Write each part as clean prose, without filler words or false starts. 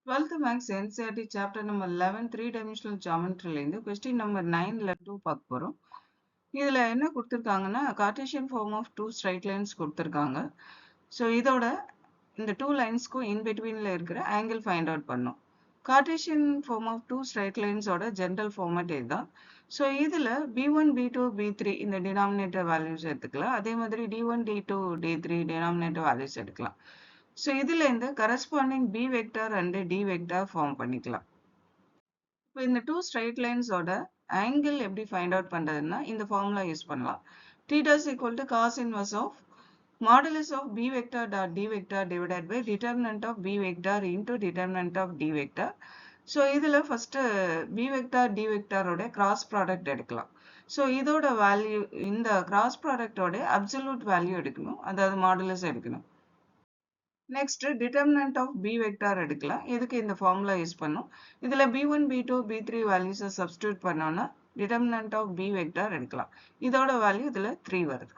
12th Max NCERT chapter number 11 3-dimensional geometry question number 9ல 2 பார்க்க போறோம். இதுல என்ன கொடுத்திருக்காங்கன்னா Cartesian form of two straight lines கொடுத்திருக்காங்க. So இதோட இந்த two linesக்கும் in betweenல இருக்கிற angle find out பண்ணோம். Cartesian form of two straight lines ஓட general format இதுதான். So இதுல B1, B2, B3 இந்த denominator values எடுத்துக்கலாம். அதே மாதிரி D1, D2, D3 denominator values எடுக்கலாம். So இதுல இந்த corresponding B vector and D vector form பண்ணிக்கலாம். இப்போ இந்த two straight lines ஓட angle எப்படி find out பண்றதுன்னா இந்த formula யூஸ் பண்ணலாம். Theta is equal to cos inverse of modulus of B vector dot D vector divided by determinant of B vector into determinant of D vector. So இதுல first B vector D vector ஓட cross product எடுக்கலாம். So இதோட value இந்த cross product ஓட absolute value எடுக்கணும். அதாவது modulus எடுக்கணும். Next, determinant of B vector எடுக்கலாம். இதுக்கு இந்த formula யூஸ் பண்ணோம். இதுல B1, B2, B3 values substitute பண்ணோம்னா determinant of B vector எடுக்கலாம். இதோட value இதுல 3 வருது.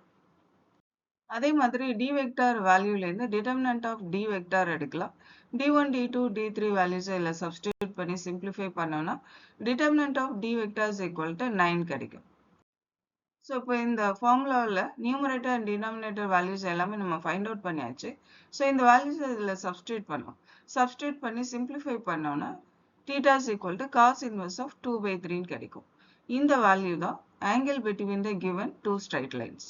அதே மாதிரி D vector valueல இருந்து determinant of D vector எடுக்கலாம். D1, D2, D3 values இதுல substitute பண்ணி simplify பண்ணோம்னா determinant of D vector is equal to 9 கிடைக்கும். So, இப்போ இந்த ஃபார்முலாவில் நியூமரேட்டர் அண்ட் டினாமினேட்டர் வேல்யூஸ் எல்லாமே நம்ம ஃபைண்ட் அவுட் பண்ணியாச்சு. ஸோ இந்த வேல்யூஸ் இதில் சப்ஸ்டியூட் பண்ணோம். சப்ஸ்டியூட் பண்ணி சிம்பிளிஃபை பண்ணோன்னா theta is equal to cos inverse of 2/3 கிடைக்கும். இந்த வேல்யூ தான் angle between the given two straight lines.